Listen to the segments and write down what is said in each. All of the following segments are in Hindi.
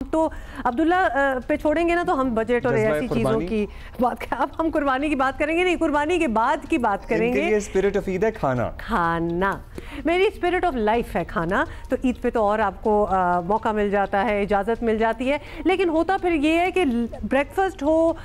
तो अब्दुल्ला पे छोड़ेंगे ना तो हम बजट और ऐसी चीज़ों की बात अब हम कुर्बानी की बात करेंगे नहीं, कुर्बानी के बाद की बात करेंगे। ये स्पिरिट ऑफ ईद है खाना मेरी स्पिरिट ऑफ लाइफ है खाना। तो ईद पे तो और आपको मौका मिल जाता है, इजाज़त मिल जाती है, लेकिन होता फिर ये है कि ब्रेकफास्ट हो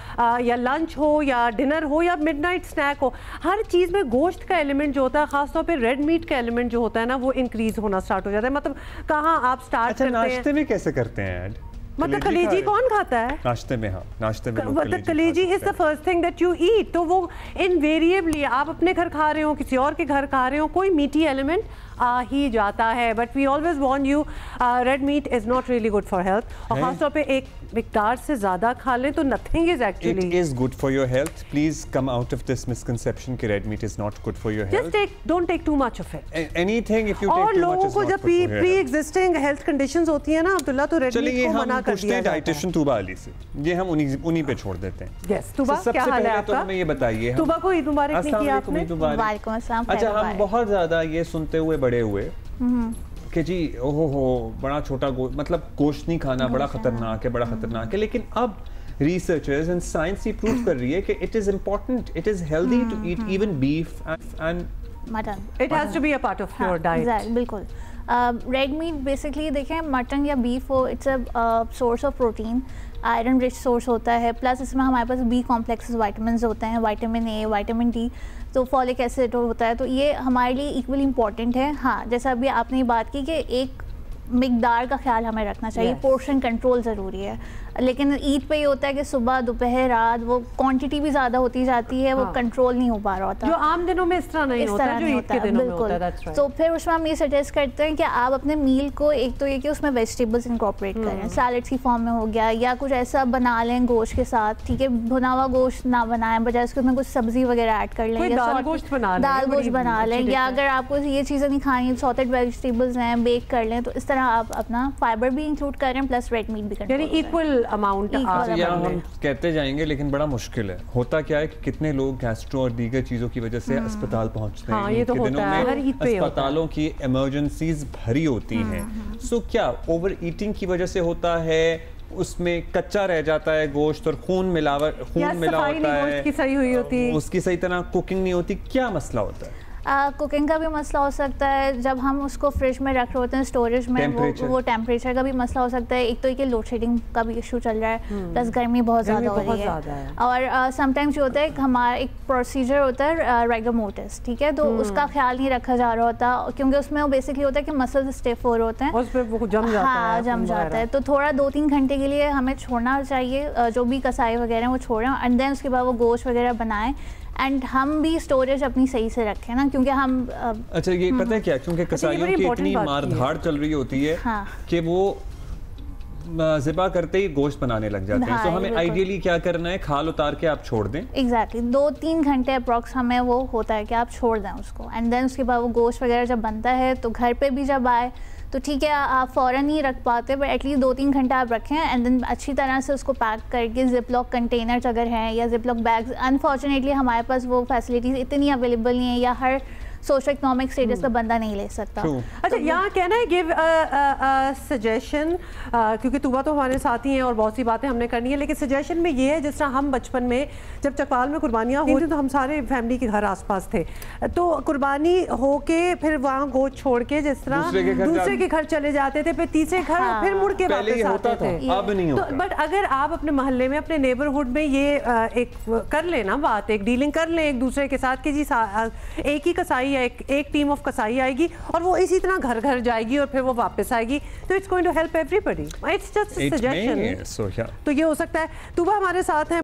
या लंच हो या डिनर हो या मिडनाइट स्नैक हो, हर चीज़ में गोश्त का एलिमेंट जो होता है, ख़ासतौर पर रेड मीट का एलिमेंट जो होता है ना, वो इंक्रीज होना स्टार्ट हो जाता है। मतलब कहाँ आप स्टार्ट करते हैं। नाश्ते में कैसे करते हैं ऐड? मतलब कलेजी कौन खाता है नाश्ते में? हाँ, नाश्ते में कलेजी is the first thing that you eat. तो वो इनवेरिएबली आप अपने घर खा रहे हो, किसी और के घर खा रहे हो, कोई मीठी एलिमेंट आ ही जाता है। But we always warn you, red meat is not really good for health, और खासतौर पे एक मिकदार से ज्यादा खा लें तो nothing is actually it is good for your health. Please come out of this misconception कि red meat is not good for your health. Just don't take too much of it. Anything if you take और टू मच लोगों को जब प्री एग्जिस्टिंग हेल्थ कंडीशंस होती है ना अब्दुल्ला, तो रेड मीट को मना कर दिया जाता है। डाइटिशियन तुबा अली से ये हम उन्हीं पे छोड़ देते हैं। यस तुबा, क्या हाल है आपका? तो हमें ये बताइए, तुबा को ईद मुबारक नहीं किया आपने? वालेकुम अस्सलाम। अच्छा, हम बहुत ज्यादा ये सुनते हुए बड़े हुए कि जी ओहो बड़ा छोटा मतलब गोश्त नहीं खाना, बड़ा खतरनाक है, बड़ा खतरनाक है। लेकिन अब रिसर्चर्स एंड साइंस ये प्रूव कर रही है कि it is important, it is healthy to eat even beef and mutton. It has to be a part of your diet. बिल्कुल। रेड मीट बेसिकली देखें, मटन या बीफ हो, it's a source of protein, iron rich source होता है, प्लस इसमें हमारे पास बी कॉम्प्लेक्सेस वाइटामिन होते हैं, विटामिन ए, विटामिन डी, तो फॉलिक एसिड होता है, तो ये हमारे लिए इक्वली इम्पॉर्टेंट है। हाँ, जैसा अभी आपने बात की कि एक मिकदार का ख्याल हमें रखना चाहिए, पोर्शन कंट्रोल ज़रूरी है। लेकिन ईद पे ये होता है कि सुबह दोपहर रात वो क्वांटिटी भी ज़्यादा होती जाती है, वो कंट्रोल नहीं हो पा रहा होता, जो आम दिनों में इस तरह नहीं होता, जो ईद के दिनों में होता है। तो फिर उसमें हम ये सजेस्ट करते हैं कि आप अपने मील को एक तो ये कि उसमें वेजिटेबल्स इंकॉर्पोरेट करें, सैलड्स की फॉर्म में हो गया, या कुछ ऐसा बना लें गोश्त के साथ, ठीक है, भुना हुआ गोश्त ना बनाएं, बजाय उसके उसमें कुछ सब्जी वगैरह ऐड कर लें, दाल गोश्त बना लें, या अगर आपको ये चीज़ें नहीं खानी, सॉटेड वेजिटेबल्स हैं, बेक कर लें। तो इस तरह आप अपना फाइबर भी इंक्लूड करें, प्लस रेड मीट भी करें, यानी इक्वल अमाउंट। हम कहते जाएंगे लेकिन बड़ा मुश्किल है। होता क्या है कि कितने लोग गैस्ट्रो और दीगर चीजों की वजह से अस्पताल पहुंचते हैं। ये तो दिनों में अस्पतालों की इमरजेंसीज भरी होती हैं। सो क्या ओवर ईटिंग की वजह से होता है, उसमें कच्चा रह जाता है गोश्त और खून मिला होता है, उसकी सही हुई होती, उसकी सही तरह कुकिंग नहीं होती, क्या मसला होता है? कुकिंग का भी मसला हो सकता है, जब हम उसको फ्रिज में रख रहे होते हैं स्टोरेज में, वो टेम्परेचर का भी मसला हो सकता है। एक तो ये लोड शेडिंग का भी इशू चल रहा है, प्लस गर्मी बहुत ज़्यादा हो रही है। और समटाइम्स जो होता है हमारा एक प्रोसीजर होता है रिगर मोर्टिस, ठीक है, तो उसका ख्याल नहीं रखा जा रहा होता, क्योंकि उसमें वो बेसिकली होता है कि मसल्स स्टिफ हो रहे होते हैं, वो जम जाता है। तो थोड़ा 2-3 घंटे के लिए हमें छोड़ना चाहिए, जो भी कसाई वगैरह वो छोड़ें, एंड देन उसके बाद वो गोश्त वगैरह बनाएं, एंड हम भी स्टोरेज अपनी सही से रखें ना, क्योंकि हम अच्छा ये पता है क्या, क्योंकि कसाईयों की इतनी मारधाड़ चल रही होती है कि वो ज़िबा करते ही गोश्त बनाने लग जाते हैं। तो हमें आइडियली क्या करना है, खाल उतार के आप छोड़ दें। एग्जैक्टली 2-3 घंटे अप्रॉक्स हमें वो होता है कि आप छोड़ दें उसको, एंड देन उसके बाद वो गोश्त वगैरह जब बनता है तो घर पे भी जब आए तो ठीक है, आप फ़ौरन नहीं रख पाते, बट एटलीस्ट 2-3 घंटे आप रखें, एंड देन अच्छी तरह से उसको पैक करके जिपलॉक कंटेनर्स अगर हैं या जिपलॉक बैग्स, अनफॉर्चुनेटली हमारे पास वो फैसिलिटीज़ इतनी अवेलेबल नहीं है, या हर सोशो इकोनॉमिक स्टेटस का बंदा नहीं ले सकता। अच्छा, यहाँ कहना है गिव सजेशन, क्योंकि तुबा तो हमारे साथ ही हैं और बहुत सी बातें हमने करनी है, लेकिन सजेशन में ये है, जिस तरह हम बचपन में जब चकवाल में कुर्बानियाँ होती तो हम सारे फैमिली के घर आसपास थे, तो कुर्बानी हो के फिर वहाँ गोश्त छोड़ के जिस तरह दूसरे के घर चले जाते थे, फिर तीसरे घर, फिर मुड़ के वापस आते थे। अब नहीं होता। बट अगर आप अपने मोहल्ले में, अपने नेबरहुड में ये एक कर लेना बात, एक डीलिंग कर लें एक दूसरे के साथ कि जी एक ही कसाई या एक टीम ऑफ कसाई आएगी और वो इसी तरह घर घर जाएगी और फिर वो वापस आएगी, तो it's going to help everybody. It's just suggestion. तो ये हो सकता है। तुबा हमारे साथ हैं।